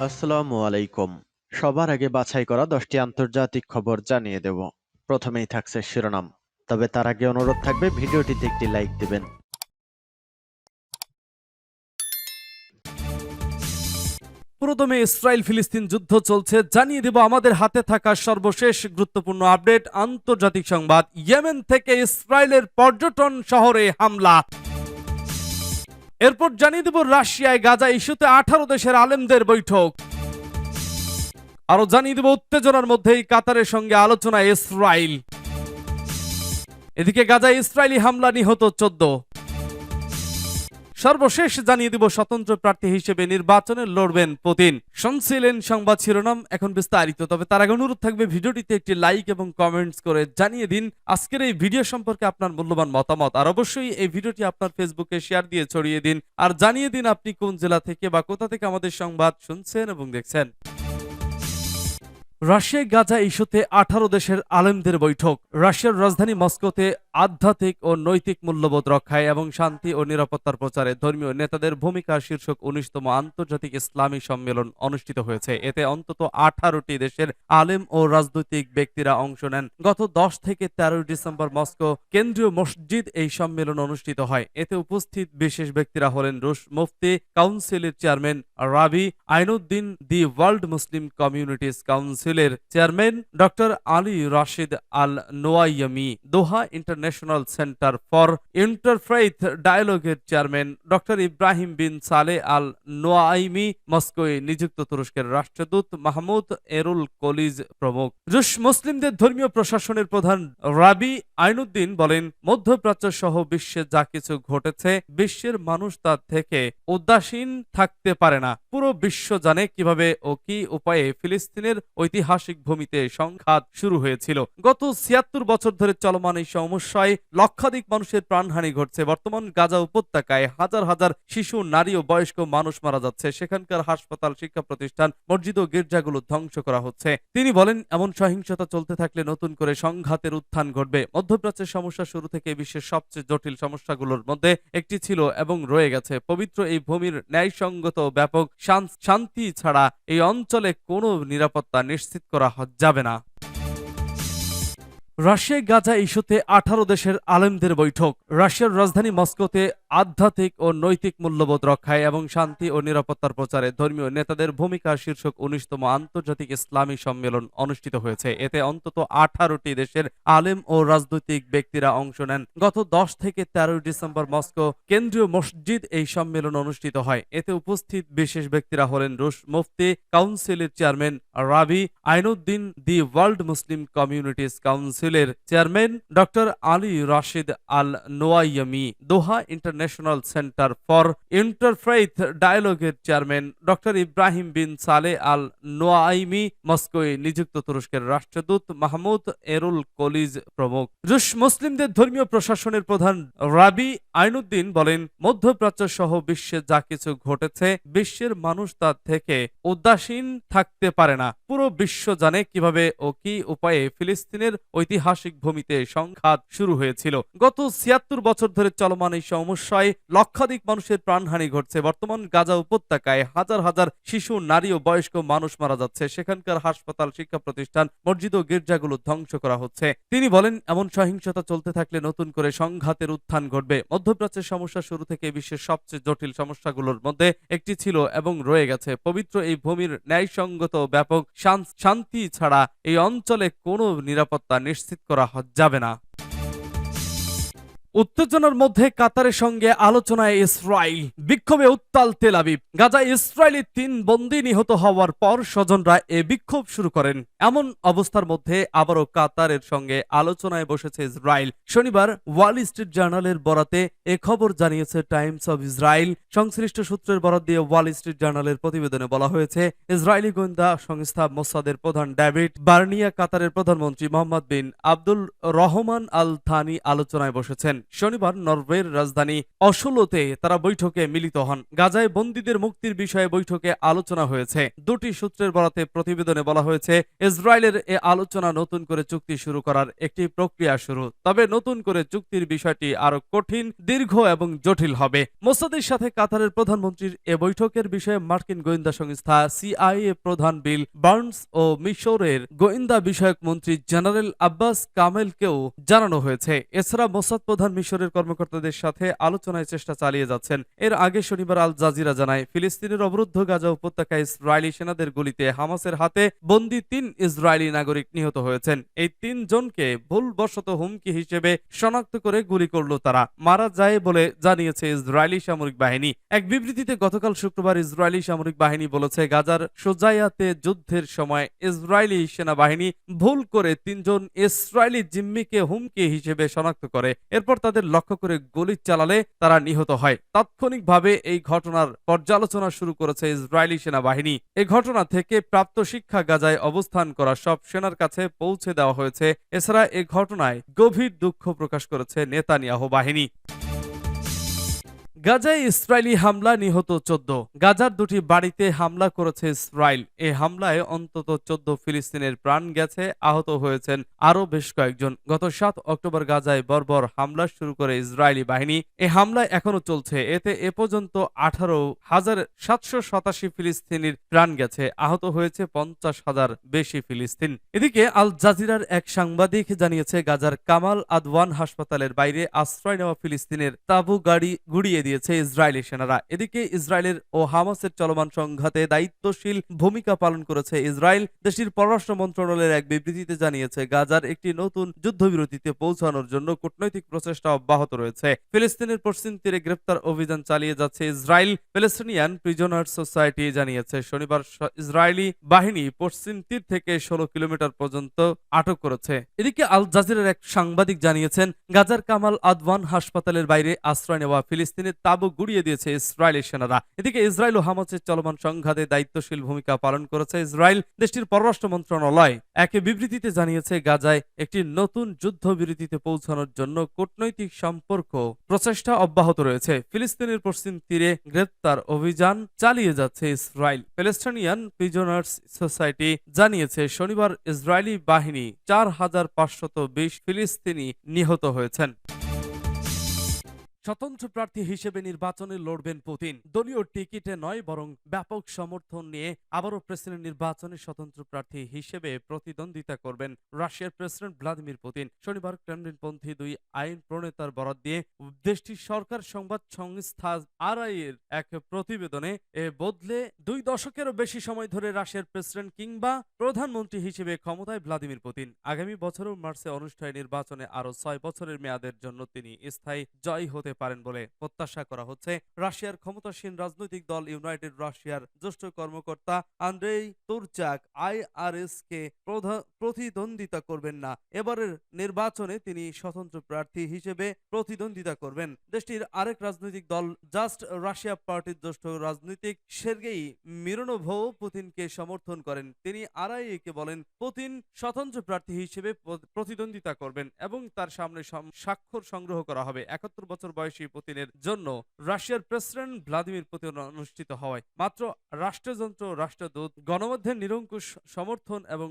আসসালামু আলাইকুম। সবার আগে বাছাই করা 10টি আন্তর্জাতিক খবর জানিয়ে দেব। প্রথমেই থাকছে শিরোনাম। তবে তার আগে অনুরোধ থাকবে ভিডিওটিতে একটি লাইক দিবেন। পুরোদমে ইসরায়েল ফিলিস্তিন যুদ্ধ চলছে, জানিয়ে দেব আমাদের হাতে থাকা সর্বশেষ গুরুত্বপূর্ণ আপডেট। আন্তর্জাতিক সংবাদ, ইয়েমেন থেকে ইসরায়েলের পর্যটন শহরে হামলা। এরপর জানিয়ে দেব রাশিয়ায় গাজা ইস্যুতে 18 দেশের আলেমদের বৈঠক। আরো জানিয়ে দেব উত্তেজনার মধ্যেই কাতারের সঙ্গে আলোচনায় ইসরায়েল। এদিকে গাজায় ইসরায়েলি হামলা, নিহত 14। সর্বশেষ জানিয়ে দিব স্বতন্ত্র প্রার্থী হিসেবে নির্বাচনে লড়বেন পুতিন। শুনছিলেন সংবাদ শিরোনাম, এখন বিস্তারিত। তবে তার আগে অনুরোধ থাকবে ভিডিওটিতে একটি লাইক এবং কমেন্টস করে জানিয়ে দিন আজকের এই ভিডিও সম্পর্কে আপনার মূল্যবান মতামত। আর অবশ্যই এই ভিডিওটি আপনার ফেসবুকে শেয়ার দিয়ে ছড়িয়ে দিন। আর জানিয়ে দিন আপনি কোন জেলা থেকে বা কোথা থেকে আমাদের সংবাদ শুনছেন এবং দেখছেন। রাশিয়ায় গাজা ইস্যুতে 18 দেশের আলেমদের বৈঠক। রাশিয়ার রাজধানী মস্কোতে আধ্যাত্মিক ও নৈতিক মূল্যবোধ রক্ষায় এবং শান্তি ও নিরাপত্তার প্রচারে ধর্মীয় নেতাদের ভূমিকা শীর্ষক 19তম আন্তর্জাতিক ইসলামী সম্মেলন অনুষ্ঠিত হয়েছে। এতে অন্তত 18টি দেশের আলেম ও রাজনৈতিক ব্যক্তিরা অংশ নেন। গত 10 থেকে 13 ডিসেম্বর মস্কো কেন্দ্রীয় মসজিদ এই সম্মেলন অনুষ্ঠিত হয়। এতে উপস্থিত বিশেষ ব্যক্তিরা হলেন রুশ মুফতি কাউন্সিলের chairman Rabi Ainuddin, the world Muslim communities কাউন্সিলের chairman doctor Ali Rashid Al Nuaimi, Doha international centre for interfaith ডায়ালগের chairman doctor Ibrahim bin Saleh Al নোয়াইমি, মস্কোয় নিযুক্ত তুরস্কের রাষ্ট্রদূত মাহমুদ এরুল কলিজ প্রমুখ। রুশ মুসলিমদের ধর্মীয় প্রশাসনের প্রধান রাবি আইনুদ্দিন বলেন, মধ্যপ্রাচ্য সহ বিশ্বে যা কিছু ঘটেছে, বিশ্বের মানুষ তার থেকে উদাসীন থাকতে পারে না। পুরো বিশ্ব জানে কিভাবে ও কি উপায়ে ফিলিস্তিনের ঐতিহাসিক ভূমিতে সংঘাত শুরু হয়েছিল। গত 76 বছর ধরে চলমান এই সমস্যায় লক্ষাধিক মানুষের প্রাণহানি ঘটছে। বর্তমান গাজা উপত্যকায় হাজার হাজার শিশু, নারী ও বয়স্ক মানুষ মারা যাচ্ছে। সেখানকার হাসপাতাল, শিক্ষা প্রতিষ্ঠান, মসজিদ ও গির্জাগুলো ধ্বংস করা হচ্ছে। তিনি বলেন, এমন সহিংসতা চলতে থাকলে নতুন করে সংঘাতের উত্থান ঘটবে। মধ্যপ্রাচ্যের সমস্যা শুরু থেকে বিশ্বের সবচেয়ে জটিল সমস্যাগুলোর মধ্যে একটি ছিল এবং রয়ে গেছে। পবিত্র এই ভূমির ন্যায়সঙ্গত ব্যাপক শান্তি ছাড়া এই অঞ্চলে কোনো নিরাপত্তা নিশ্চিত করা যাবে না। রাশিয়ায় গাজা ইস্যুতে 18 দেশের আলেমদের বৈঠক। রাশিয়ার রাজধানী মস্কোতে আধ্যাত্মিক ও নৈতিক মূল্যবোধ রক্ষায় এবং শান্তি ও নিরাপত্তার প্রচারে ধর্মীয় নেতাদের ভূমিকা শীর্ষক 19তম আন্তর্জাতিক ইসলামী সম্মেলন অনুষ্ঠিত হয়েছে। এতে অন্তত 18টি দেশের আলেম ও রাজনৈতিক ব্যক্তিরা অংশ নেন। গত 10 থেকে 13 ডিসেম্বর মস্কো কেন্দ্রীয় মসজিদ এই সম্মেলন অনুষ্ঠিত হয়। এতে উপস্থিত বিশেষ ব্যক্তিরা হলেন রুশ মুফতি কাউন্সিলের chairman Rabi Ainuddin, the world Muslim communities কাউন্সিলের chairman doctor Ali Rashid Al Nuaimi, Doha international centre for interfaith ডায়ালগের chairman doctor Ibrahim bin Saleh Al নোয়াইমি, মস্কোয় নিযুক্ত তুরস্কের রাষ্ট্রদূত মাহমুদ এরুল কলিজ প্রমুখ। রুশ মুসলিমদের ধর্মীয় প্রশাসনের প্রধান রাবি আইনুদ্দিন বলেন, মধ্যপ্রাচ্য সহ বিশ্বে যা কিছু ঘটেছে, বিশ্বের মানুষ তার থেকে উদাসীন থাকতে পারে না। পুরো বিশ্ব জানে কিভাবে ও কি উপায়ে ফিলিস্তিনের ঐতিহাসিক ভূমিতে সংঘাত শুরু হয়েছিল। গত 76 বছর ধরে চলমান এই সমস্যায় লক্ষাধিক মানুষের প্রাণহানি ঘটছে। বর্তমান গাজা উপত্যকায় হাজার হাজার শিশু, নারী ও বয়স্ক মানুষ মারা যাচ্ছে। সেখানকার হাসপাতাল, শিক্ষা প্রতিষ্ঠান, মসজিদ ও গির্জাগুলো ধ্বংস করা হচ্ছে। তিনি বলেন, এমন সহিংসতা চলতে থাকলে নতুন করে সংঘাতের উত্থান ঘটবে। মধ্যপ্রাচ্যের সমস্যা শুরু থেকে বিশ্বের সবচেয়ে জটিল সমস্যাগুলোর মধ্যে একটি ছিল এবং রয়ে গেছে। পবিত্র এই ভূমির ন্যায়সঙ্গত ব্যাপক শান্তি ছাড়া এই অঞ্চলে কোনো নিরাপত্তা নিশ্চিত করা যাবে না। উত্তেজনার মধ্যে কাতারের সঙ্গে আলোচনায় ইসরায়েল, বিক্ষোভে উত্তাল তেল আবিব। গাজায় ইসরায়েলি 3 বন্দী নিহত হওয়ার পর স্বজনরা এ বিক্ষোভ শুরু করেন। এমন অবস্থার মধ্যে আবারও কাতারের সঙ্গে আলোচনায় বসেছে ইসরায়েল। শনিবার ওয়াল স্ট্রিট জার্নালের বরাতে এ খবর জানিয়েছে টাইমস অব ইসরায়েল। সংশ্লিষ্ট সূত্রের বরাত দিয়ে ওয়াল স্ট্রিট জার্নালের প্রতিবেদনে বলা হয়েছে, ইসরায়েলি গোয়েন্দা সংস্থা মোসাদের প্রধান ডেভিড বার্নিয়া কাতারের প্রধানমন্ত্রী মোহাম্মদ বিন আব্দুল রহমান আল থানি আলোচনায় বসেছেন। শনিবার নরওয়ের রাজধানী অসলোতে তারা বৈঠকে মিলিত হন। গাজায় বন্দীদের মুক্তির বিষয়ে বৈঠকে আলোচনা হয়েছে। দুটি সূত্রের বরাতে প্রতিবেদনে বলা হয়েছে, ইসরায়েলের এ আলোচনা নতুন করে চুক্তি শুরু করার একটি প্রক্রিয়া শুরু। তবে নতুন করে চুক্তির বিষয়টি আরো কঠিন, দীর্ঘ এবং জটিল হবে। মোসাদের সাথে কাতারের প্রধানমন্ত্রীর এ বৈঠকের বিষয়ে মার্কিন গোয়েন্দা সংস্থা সিআইএ প্রধান বিল বার্নস ও মিশরের গোয়েন্দা বিষয়ক মন্ত্রী জেনারেল আব্বাস কামেলকেও জানানো হয়েছে। এছাড়া মোসাদ প্রধান মিশরের কর্মকর্তাদের সাথে আলোচনায় চেষ্টা চালিয়ে যাচ্ছেন। এর আগে শনিবার আল জাজিরা জানায়, ফিলিস্তিনের অবরুদ্ধ গাজা উপত্যকায় ইসরায়েলি সেনাদের গুলিতে হামাসের হাতে বন্দী 3 ইসরায়েলি নাগরিক নিহত হয়েছেন। এই 3 জনকে ভুলবশত হুমকি হিসেবে শনাক্ত করে গুলি করল তারা। মারা যায় বলে জানিয়েছে ইসরায়েলি সামরিক বাহিনী। এক বিবৃতিতে গতকাল শুক্রবার ইসরায়েলি সামরিক বাহিনী বলেছে, গাজার সোজাইয়াতে যুদ্ধের সময় ইসরায়েলি সেনাবাহিনী ভুল করে 3 জন ইসরায়েলি জিম্মিকে হুমকি হিসেবে শনাক্ত করে। এরপর তাদের লক্ষ্য করে গুলি চালালে তারা নিহত হয়। তাৎক্ষণিকভাবে এই ঘটনার পর্যালোচনা শুরু করেছে ইসরায়েলি সেনাবাহিনী। এই ঘটনা থেকে প্রাপ্ত শিক্ষা গাজায় অবস্থান করা সব সেনার কাছে পৌঁছে দেওয়া হয়েছে। এছাড়া এ ঘটনায় গভীর দুঃখ প্রকাশ করেছে নেতানিয়াহু বাহিনী। গাজায় ইসরায়েলি হামলা, নিহত 14। গাজার দুটি বাড়িতে হামলা করেছে ইসরায়েল। এ হামলায় অন্তত 14 ফিলিস্তিনের প্রাণ গেছে, আহত হয়েছেন আরো বেশ কয়েকজন। গত 7 অক্টোবর গাজায় বর্বর হামলা শুরু করে ইসরায়েলি বাহিনী। এ হামলা এখনো চলছে। এতে এ পর্যন্ত 18,787 ফিলিস্তিনির প্রাণ গেছে, আহত হয়েছে 50,000 বেশি ফিলিস্তিন। এদিকে আল জাজিরার এক সাংবাদিক জানিয়েছে, গাজার কামাল আদওয়ান হাসপাতালের বাইরে আশ্রয় নেওয়া ফিলিস্তিনের তাঁবু গুড়িয়ে দিয়েছে ইসরায়েলি সেনারা। এদিকে ইসরায়েলের ও হামাসের চলমান সংঘাতে দায়িত্বশীল ভূমিকা পালন করেছে ইসরায়েল। দেশটির পররাষ্ট্র মন্ত্রণালয়ের এক বিবৃতিতে জানিয়েছে, গাজার একটি নতুন যুদ্ধবিরতিতে পৌঁছানোর জন্য কূটনৈতিক প্রচেষ্টা অব্যাহত রয়েছে। ফিলিস্তিনের পশ্চিম তীরে গ্রেফতার অভিযান চালিয়ে যাচ্ছে ইসরায়েল। প্যালেস্টিনিয়ান প্রিজনার্স সোসাইটি জানিয়েছে, শনিবার ইসরায়েলি বাহিনী পশ্চিম তীর থেকে 16 কিলোমিটার পর্যন্ত আটক করেছে। এদিকে আল জাজিরার এক সাংবাদিক জানিয়েছেন, গাজার কামাল আদওয়ান হাসপাতালের বাইরে আশ্রয় নেওয়া ফিলিস্তিনের তাঁবু গুড়িয়ে দিয়েছে ইসরায়েলি সেনারা। এদিকে ইসরায়েল ও হামাসের চলমান সংঘাতে দায়িত্বশীল ভূমিকা পালন করেছে ইসরায়েল। দেশটির পররাষ্ট্র মন্ত্রণালয় এক বিবৃতিতে জানিয়েছে, গাজায় একটি নতুন যুদ্ধবিরতিতে পৌঁছানোর জন্য কূটনৈতিক সম্পর্ক প্রচেষ্টা অব্যাহত রয়েছে। ফিলিস্তিনের পশ্চিম তীরে গ্রেপ্তার অভিযান চালিয়ে যাচ্ছে ইসরায়েল। প্যালেস্টিনিয়ান প্রিজনার্স সোসাইটি জানিয়েছে, শনিবার ইসরায়েলি বাহিনী 4,520 ফিলিস্তিনি নিহত হয়েছেন। স্বতন্ত্র প্রার্থী হিসেবে নির্বাচনে লড়বেন পুতিন। দলীয় টিকিটে নয়, বরং ব্যাপক সমর্থন নিয়ে আবারও প্রেসিডেন্ট নির্বাচনে স্বতন্ত্র প্রার্থী হিসেবে প্রতিদ্বন্দ্বিতা করবেন রাশিয়ার প্রেসিডেন্ট ভ্লাদিমির পুতিন। শনিবার ক্রেমলিনপন্থী 2 আইন প্রণেতার বরাত দিয়ে দেশটির সরকার সংবাদ সংস্থা আরআই এর এক প্রতিবেদনে বদলে 2 দশকেরও বেশি সময় ধরে রাশিয়ার প্রেসিডেন্ট কিংবা প্রধানমন্ত্রী হিসেবে ক্ষমতায় ভ্লাদিমির পুতিন। আগামী বছরের মার্চে অনুষ্ঠেয় নির্বাচনে আরো 6 বছরের মেয়াদের জন্য তিনি স্থায়ী জয়ী হতে পারেন বলে প্রত্যাশা করা হচ্ছে। রাশিয়ার ক্ষমতাসীন রাজনৈতিক দল ইউনাইটেড রাশিয়ার জ্যেষ্ঠ কর্মকর্তা আন্দ্রেই তুরচাক আইআরএস কে প্রতিদ্বন্দ্বিতা করবেন না। এবারের নির্বাচনে তিনি স্বতন্ত্র প্রার্থী হিসেবে প্রতিদ্বন্দ্বিতা করবেন। দেশটির আরেক রাজনৈতিক দল জাস্ট রাশিয়া পার্টির জ্যেষ্ঠ রাজনীতিক সের্গেই মিরোনোভও পুতিনকে সমর্থন করেন। তিনি আরআই কে বলেন, পুতিন স্বতন্ত্র প্রার্থী হিসেবে প্রতিদ্বন্দ্বিতা করবেন এবং তার সামনে স্বাক্ষর সংগ্রহ করা হবে। 71 বছর বয়সী পুতিনের জন্য রাশিয়ার প্রেসিডেন্ট ভ্লাদিমির পুতিন অনুষ্ঠিত হওয়ায় মাত্র রাষ্ট্রযন্ত্র, রাষ্ট্রদূত, গণমাধ্যমের নিরঙ্কুশ সমর্থন এবং